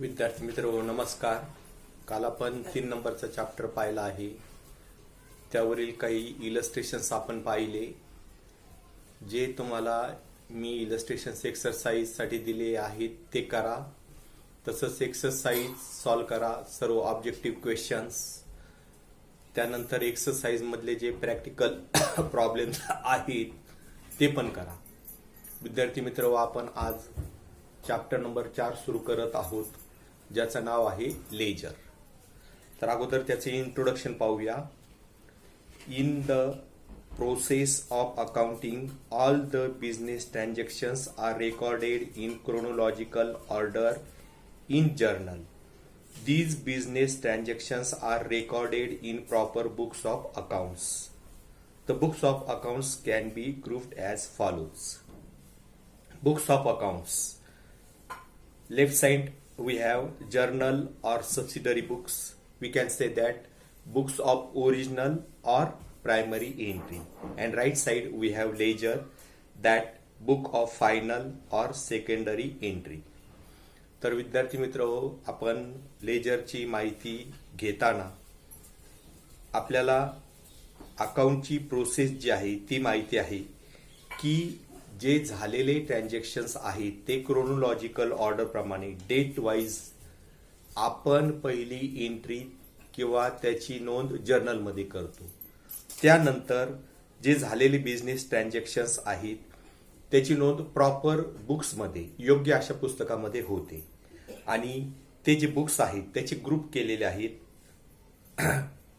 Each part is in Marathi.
विद्यार्थी मित्र नमस्कार. काल आपण 3 नंबरचा चॅप्टर पाहिला आहे. त्यावरील काही इलस्ट्रेशन्स आपण पाहिले. जे तुम्हाला मी इलस्ट्रेशन्स एक्सरसाइज साठी दिले आहेत ते करा. तसंच एक्सरसाइज सॉल्व करा, सर्व ऑब्जेक्टिव्ह क्वेश्चन्स. त्यानंतर एक्सरसाइज मधले जे प्रॅक्टिकल प्रॉब्लेम्स आहेत ते पण करा. विद्यार्थी मित्र, आपण आज चॅप्टर नंबर 4 सुरू करत आहोत, ज्याचं नाव आहे लेजर. तर अगोदर त्याचे इंट्रोडक्शन पाहूया. In the process of accounting all the business transactions are recorded in chronological order in journal. These business transactions are recorded in proper books of accounts. The books of accounts can be grouped as follows. Books of accounts. Left side we have journal or subsidiary books. We can say that books of original or primary entry. And right side we have ledger, that book of final or secondary entry. तर विद्यार्थी मित्र आपण लेजरची माहिती घेताना आपल्याला अकाउंटची प्रोसेस जी आहे ती माहिती आहे की जे झालेले ट्रान्झॅक्शन्स आहेत ते क्रोनोलॉजिकल ऑर्डर प्रमाणे डेट वाईज आपण पहिली एंट्री किंवा त्याची नोंद जर्नलमध्ये करतो. त्यानंतर जे झालेले बिझनेस ट्रान्झॅक्शन्स आहेत त्याची नोंद प्रॉपर बुक्समध्ये, योग्य अशा पुस्तकामध्ये होते. आणि ते जे बुक्स आहेत त्याचे ग्रुप केलेले आहेत.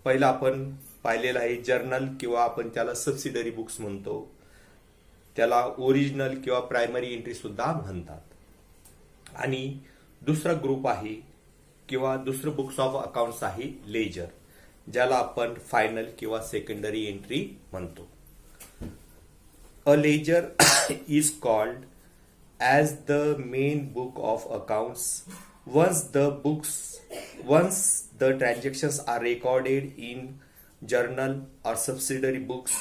पहिला आपण पाहिलेला आहे जर्नल, किंवा आपण त्याला सबसिडरी बुक्स म्हणतो. त्याला ओरिजिनल किंवा प्रायमरी एंट्री सुद्धा म्हणतात. आणि दुसरा ग्रुप आहे किंवा दुसरं बुक्स ऑफ अकाउंट्स आहे लेजर, ज्याला आपण फायनल किंवा सेकंडरी एंट्री म्हणतो. A ledger is called as the main book of accounts. Once the transactions are recorded in journal or subsidiary books,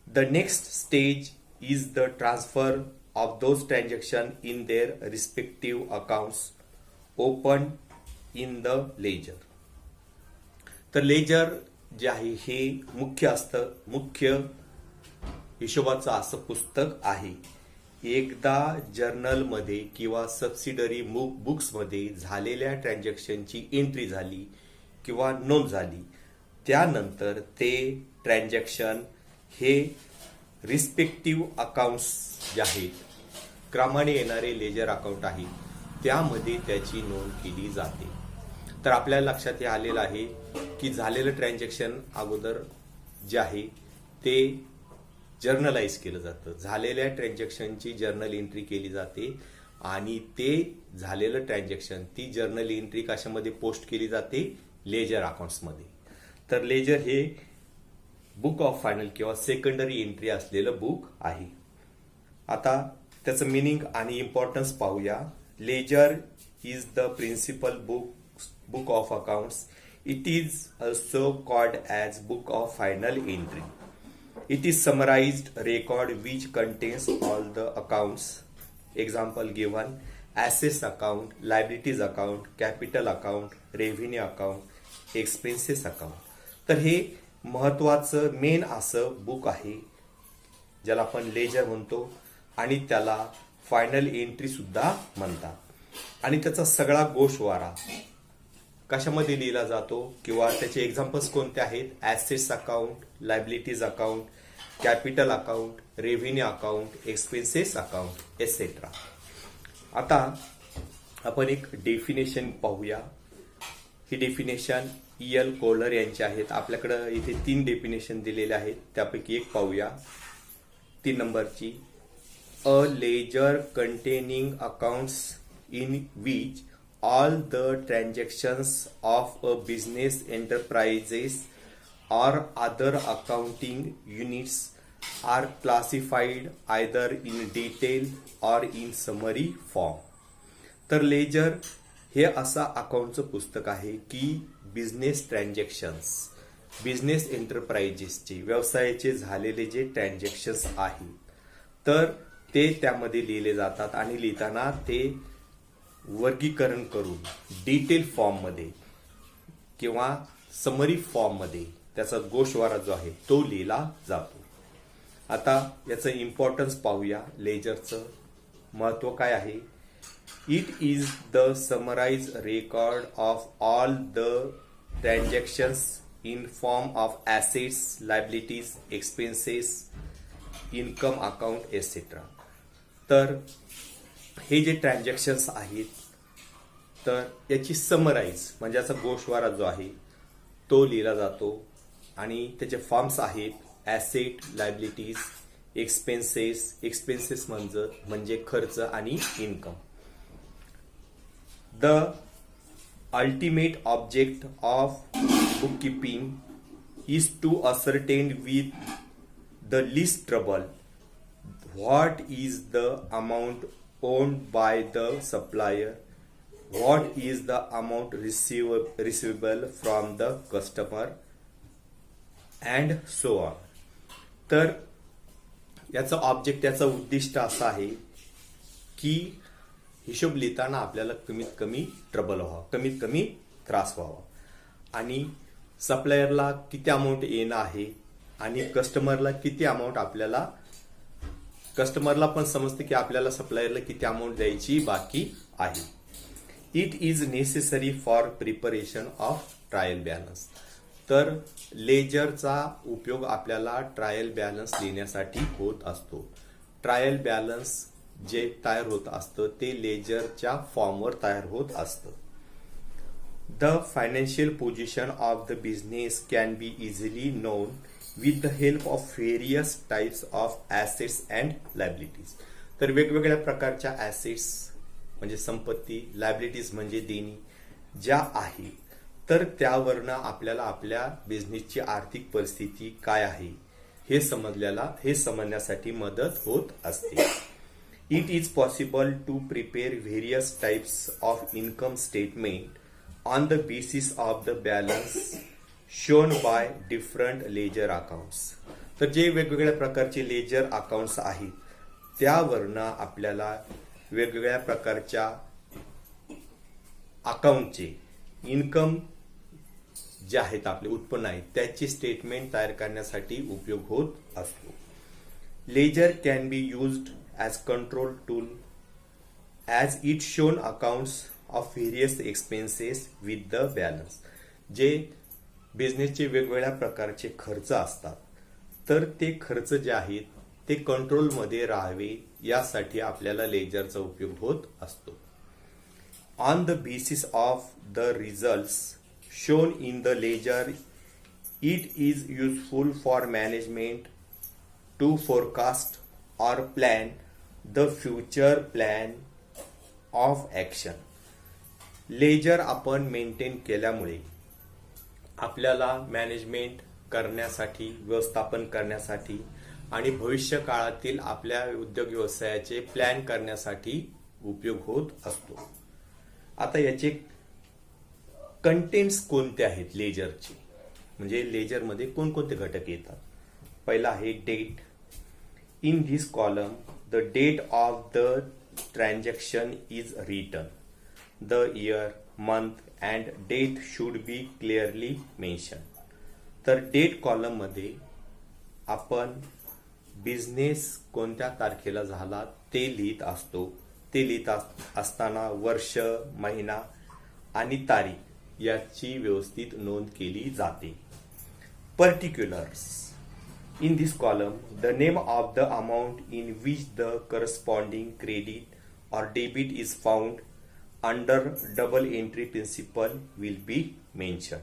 the next stage is the transfer of those transactions in their respective accounts opened in the ledger. तर लेजर जे आहे हे मुख्य हिशोबाचं असं पुस्तक आहे. एकदा जर्नलमध्ये किंवा सबसिडरी बुक्समध्ये झालेल्या ट्रान्झॅक्शनची एंट्री झाली किंवा नोंद झाली, त्यानंतर ते ट्रान्झॅक्शन हे रिस्पेक्टिव्ह अकाउंट्स जे आहेत, क्रमाने येणारे लेजर अकाउंट आहे, त्यामध्ये त्याची नोंद केली जाते. तर आपल्या लक्षात हे आलेलं आहे की झालेलं ट्रान्झॅक्शन अगोदर जे आहे ते जर्नलाइज केलं जातं. झालेल्या ट्रान्झॅक्शनची जर्नल एंट्री केली जाते आणि ते झालेलं ट्रान्झॅक्शन ती जर्नल एंट्री कशामध्ये पोस्ट केली जाते? लेजर अकाउंट्समध्ये. तर लेजर हे बुक ऑफ फायनल किंवा सेकंडरी एंट्री असलेलं बुक आहे. आता त्याचं मिनिंग आणि इम्पॉर्टन्स पाहूया. Ledger is the principal book of accounts. It is also called as book of final entry. It is summarized record which contains all the accounts. Example given: assets account, liabilities account, capital account, revenue account, expenses account. तर हे महत्वाचं मेन असं बुक आहे ज्याला आपण लेजर म्हणतो आणि त्याला फायनल एंट्री सुद्धा म्हणतात. आणि त्याचा सगळा गोषवारा कशामध्ये लिहिला जातो किंवा त्याचे एक्झाम्पल्स कोणते आहेत? Assets account, liabilities account, capital account, revenue account, expenses account, etcetera. आता आपण एक डेफिनेशन पाहूया. ही डेफिनेशन E.L. कोहलर यांची आहेत. आपल्याकडे इथे 3 डेफिनेशन दिलेले आहेत, त्यापैकी एक पाहूया 3 नंबरची. A ledger containing accounts in which all the transactions of a business enterprises or other accounting units are classified either in detail or in summary form. तर लेजर हे असं अकाउंटचं पुस्तक आहे की बिझनेस ट्रान्झॅक्शन्स, बिझनेस एंटरप्राइजेसचे, व्यवसायाचे झालेले जे ट्रान्झॅक्शन्स आहेत तर ते त्यामध्ये लिहिले जातात आणि लिहिताना ते वर्गीकरण करून डिटेल फॉर्ममध्ये किंवा समरी फॉर्ममध्ये त्याचा गोषवारा जो आहे तो लिहिला जातो. आता याचं इम्पॉर्टन्स पाहूया. लेजरचं महत्व काय आहे. It is the summarise record of all the transactions in form of assets, liabilities, expenses, income account etcetera. तर हे जे ट्रान्झॅक्शन्स आहेत तर याची समराइज म्हणजे याचा गोषवारा जो आहे तो लिहिला जातो आणि त्याचे फॉर्म्स आहेत ॲसेट, लायबिलिटीज, एक्सपेन्सेस म्हणजे खर्च आणि income. The ultimate object of bookkeeping is to ascertain with the least trouble what is the amount owned by the supplier, what is the amount receivable from the customer and so on. तर याचा ऑब्जेक्ट, याचा उद्दिष्ट असं आहे की हिशोब लिहिताना आपल्याला कमीत कमी ट्रबल व्हावं, कमीत कमी त्रास व्हावा आणि सप्लायरला किती अमाऊंट येणं आहे आणि कस्टमरला किती अमाऊंट आपल्याला, कस्टमरला पण समजते की आपल्याला सप्लायरला किती अमाऊंट द्यायची बाकी आहे. It is necessary for preparation of trial balance. तर लेजरचा उपयोग आपल्याला ट्रायल बॅलन्स लिहिण्यासाठी होत असतो. ट्रायल बॅलन्स जे तयार होत असतं ते लेजरच्या फॉर्मवर तयार होत असतं. The financial position of the business can be easily known with the help of various types of assets and liabilities. तर वेगवेगळ्या प्रकारच्या ॲसेट्स म्हणजे संपत्ती, लायबिलिटीज म्हणजे देणी ज्या आहेत तर त्यावरनं आपल्याला आपल्या बिझनेसची आर्थिक परिस्थिती काय आहे हे समजण्यासाठी मदत होत असते. It is possible to prepare various types of income statement on the basis of the balance shown by different ledger accounts. तर जे वेगवेगळ्या प्रकारचे लेजर अकाउंट्स आहेत त्यावरनं आपल्याला वेगवेगळ्या प्रकारच्या अकाउंटचे इन्कम जे आहेत आपले उत्पन्न आहेत त्याची स्टेटमेंट तयार करण्यासाठी उपयोग होत असतो. Ledger can be used as control tool as it shown accounts of various expenses with the balance. जे बिझनेसचे वेगवेगळ्या प्रकारचे खर्च असतात तर ते खर्च जे आहेत ते कंट्रोलमध्ये राहावे यासाठी आपल्याला लेजरचा उपयोग होत असतो. On the basis of the results shown in the ledger it is useful for management to forecast or plan the future plan of action. Ledger आपण मेंटेन केल्यामुळे आपल्याला मॅनेजमेंट करण्यासाठी, व्यवस्थापन करण्यासाठी आणि भविष्य काळातील आपल्या उद्योग व्यवसायाचे प्लॅन करण्यासाठी उपयोग होत असतो. आता याचे कंटेंट्स कोणते आहेत लेजरचे, म्हणजे लेजरमध्ये कोणकोणते घटक येतात. पहिला आहे date. In this column the date of the transaction is written. The year, month and date should be clearly mentioned. तर डेट कॉलम मध्ये आपण बिझनेस कोणत्या तारखेला झाला ते लिहित असतो. ते लिहित असताना वर्ष, महिना आणि तारीख याची व्यवस्थित नोंद केली जाते. Particulars. In this column the name of the amount in which the corresponding credit or debit is found under double entry principle will be mentioned.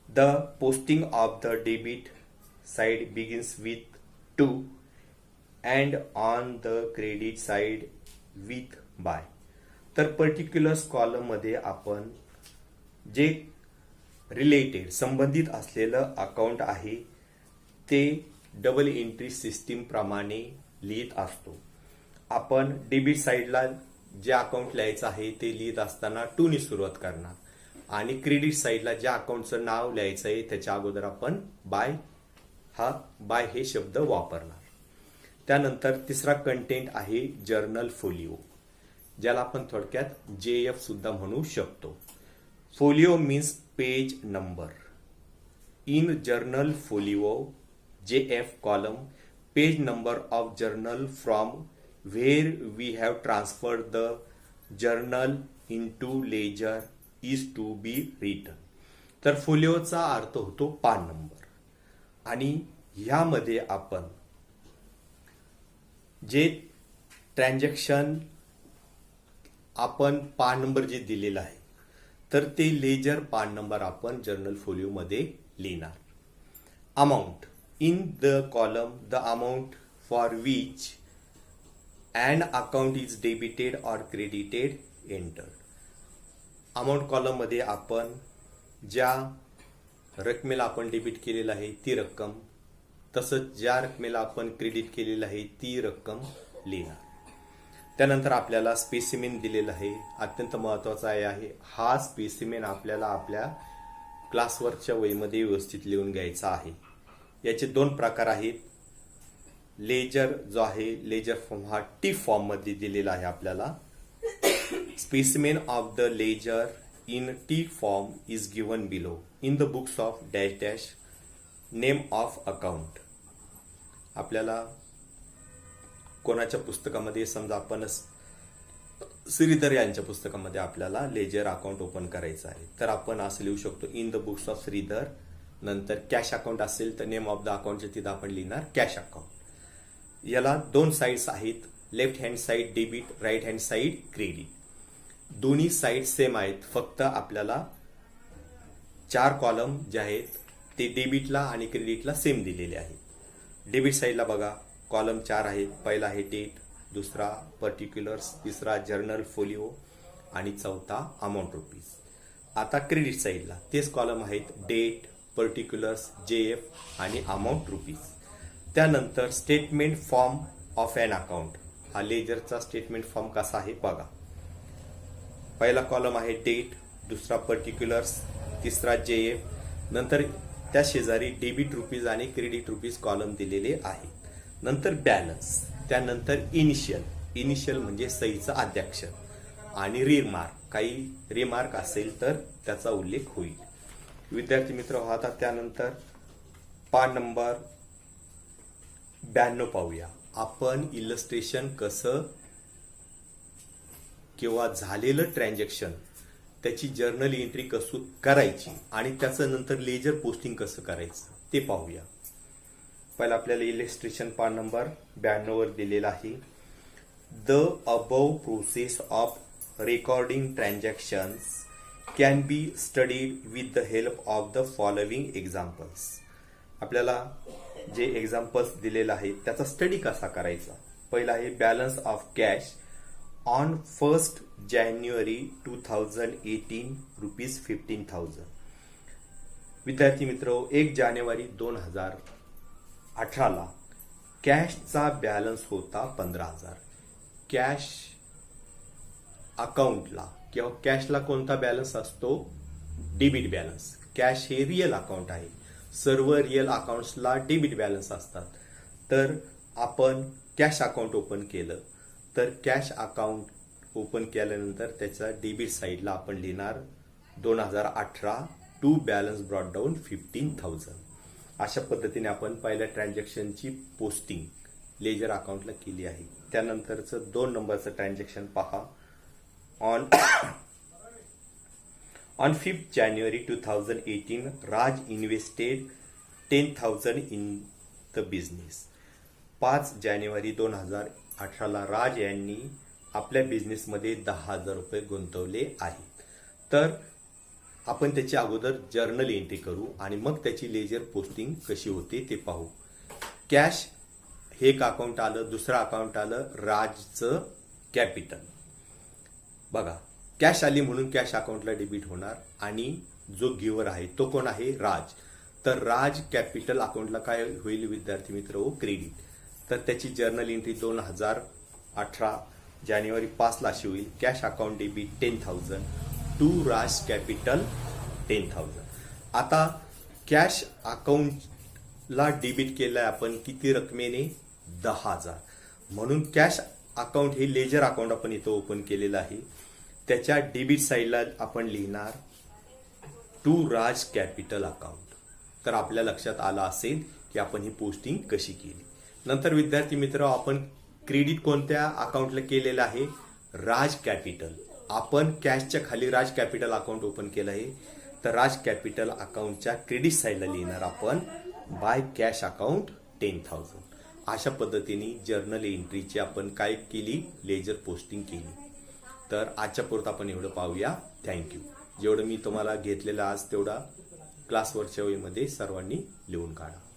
The posting of the debit side begins with 2 and on the credit side with by. तर पर्टिक्युलर्स कॉलम मध्ये आपण जे रिलेटेड संबंधित असलेलं अकाउंट आहे ते डबल एंट्री सिस्टीम प्रमाणे लिहित असतो. आपण डेबिट साइडला जे अकाउंट लिहायचं आहे ते लिहित असताना 2 ने सुरुवात करणार आणि क्रेडिट साइडला ज्या अकाउंटचं नाव लिहायचं आहे त्याच्या अगोदर आपण बाय हे शब्द वापरणार. त्यानंतर तिसरा कंटेंट आहे जर्नल फोलिओ. ज्याला आपण थोडक्यात JF सुद्धा म्हणू शकतो. Folio means page number. In journal folio JF column page number of journal from where we have transferred the journal into ledger is to be written. तर फोलिओचा अर्थ होतो पान नंबर. आणि ह्यामध्ये आपण जे ट्रान्झॅक्शन आपण पान नंबर जे दिलेला आहे तर ते लेजर पान नंबर आपण जर्नल फोलिओ मध्ये लिहिणार. Amount in the column the amount for which and account is debited or credited entered. Amount column मध्ये आपण ज्या रकमेला आपण डेबिट केलेलं आहे ती रक्कम, तसंच ज्या रकमेला आपण क्रेडिट केलेलं आहे ती रक्कम लिहिणार. त्यानंतर आपल्याला स्पेसिमेन दिलेला आहे. अत्यंत महत्वाचा आहे हा स्पेसिमेन आपल्याला आपल्या क्लासवर्कच्या वहीमध्ये व्यवस्थित लिहून घ्यायचा आहे. याचे दोन प्रकार आहेत. लेजर जो आहे लेजर फॉर्म हा टी फॉर्म मध्ये दिलेला आहे आपल्याला. Specimen of the ledger in T form is given below in the books of dash dash name of account. आपल्याला कोणाच्या पुस्तकामध्ये समजा आपण श्रीधर यांच्या पुस्तकामध्ये आपल्याला लेजर अकाउंट ओपन करायचं आहे तर आपण असं लिहू शकतो in the books of Shridhar. नंतर कॅश अकाउंट असेल तर नेम ऑफ द अकाउंटच्या तिथं आपण लिहिणार कॅश अकाउंट. याला दोन साइड्स आहेत. Left hand side debit, right hand side credit. दोन्ही साइड सेम आहेत. फक्त आपल्याला 4 कॉलम जे आहेत ते डेबिटला आणि क्रेडिटला सेम दिलेले आहेत. डेबिट साइडला बघा कॉलम 4 आहेत. पहिला आहे डेट, दुसरा पर्टिक्युलर्स, तिसरा जर्नल फोलिओ आणि चौथा अमाऊंट रुपीज. आता क्रेडिट साइडला तेच कॉलम आहेत डेट, पर्टिक्युलर्स, JF आणि अमाऊंट रुपीज. त्यानंतर statement form of an account. हा लेजरचा स्टेटमेंट फॉर्म कसा आहे बघा. पहिला कॉलम आहे डेट, दुसरा पर्टिक्युलर्स, तिसरा JF. नंतर त्या शेजारी डेबिट रुपीज आणि क्रेडिट रुपीज कॉलम दिलेले आहेत. नंतर बॅलन्स, त्यानंतर इनिशियल म्हणजे सहीचा आद्याक्षर आणि रिमार्क. काही रिमार्क असेल तर त्याचा उल्लेख होईल. विद्यार्थी मित्र हो, आता त्यानंतर पान नंबर 92 पाहूया. आपण इलस्ट्रेशन कसं किंवा झालेलं ट्रान्झॅक्शन त्याची जर्नल एंट्री कसं करायची आणि त्याचं नंतर लेजर पोस्टिंग कसं करायचं ते पाहूया. पहिला आपल्याला इलस्ट्रेशन पान नंबर 92 वर दिलेला आहे. The above process of recording transactions can be studied with the help of the following examples. आपल्याला जे एक्झाम्पल्स दिलेले आहेत त्याचा स्टडी कसा करायचा. पहिला आहे बॅलन्स ऑफ कॅश ऑन 1 जानेवारी 2018 ₹15,000. विद्यार्थी मित्र 1 जानेवारी 2018 ला कॅशचा बॅलन्स होता 15,000. कॅश अकाउंटला किंवा कॅशला कोणता बॅलन्स असतो? Debit balance. कॅश हे रिअल अकाउंट आहे. सर्व रिअल अकाउंट्सला डेबिट बॅलन्स असतात. तर आपण कॅश अकाउंट ओपन केलं तर कॅश अकाउंट ओपन केल्यानंतर त्याच्या डेबिट साइडला आपण लिहिणार 2018 टू बॅलन्स ब्रॉट डाऊन 15,000. अशा पद्धतीने आपण पहिल्या ट्रान्झॅक्शनची पोस्टिंग लेजर अकाउंटला केली आहे. त्यानंतरचं 2 नंबरचं ट्रान्झॅक्शन पहा. On 5th January 2018, Raj invested 10,000 in the business. 5 जानेवारी 2018 ला राज यांनी आपल्या बिझनेसमध्ये 10,000 रुपये गुंतवले आहेत. तर आपण त्याची अगोदर जर्नल एंट्री करू आणि मग त्याची लेजर पोस्टिंग कशी होते ते पाहू. कॅश हे एक अकाउंट आलं, दुसरं अकाउंट आलं राजचं कॅपिटल. बघा कॅश आली म्हणून कॅश अकाउंटला डेबिट होणार आणि जो गिव्हर आहे तो कोण आहे? राज. तर राज कॅपिटल अकाउंटला काय होईल विद्यार्थी मित्र? क्रेडिट. तर त्याची जर्नल एंट्री 2018 जानेवारी 5 ला अशी होईल. Cash account debit 10,000 to Raj capital 10,000. आता कॅश अकाउंटला डेबिट केलाय आपण किती रकमेने? 10,000. म्हणून कॅश अकाउंट हे लेजर अकाउंट आपण इथं ओपन केलेलं आहे. त्याच्या डेबिट साईडला आपण लिहिणार टू राज कॅपिटल अकाउंट. तर आपल्या लक्षात आलं असेल की आपण ही पोस्टिंग कशी केली. नंतर विद्यार्थी मित्र, आपण क्रेडिट कोणत्या अकाउंटला केलेलं आहे? राज कॅपिटल. आपण कॅशच्या खाली राज कॅपिटल अकाउंट ओपन केलं आहे. तर राज कॅपिटल अकाउंटच्या क्रेडिट साईडला लिहिणार आपण बाय कॅश अकाउंट 10,000. अशा पद्धतीने जर्नल एंट्रीची आपण काय केली? लेजर पोस्टिंग केली. तर आजच्या पुरतं आपण एवढं पाहूया. थँक्यू. जेवढं मी तुम्हाला घेतलेलं आज तेवढा क्लासवरच्या वेळेमध्ये सर्वांनी लिहून काढा.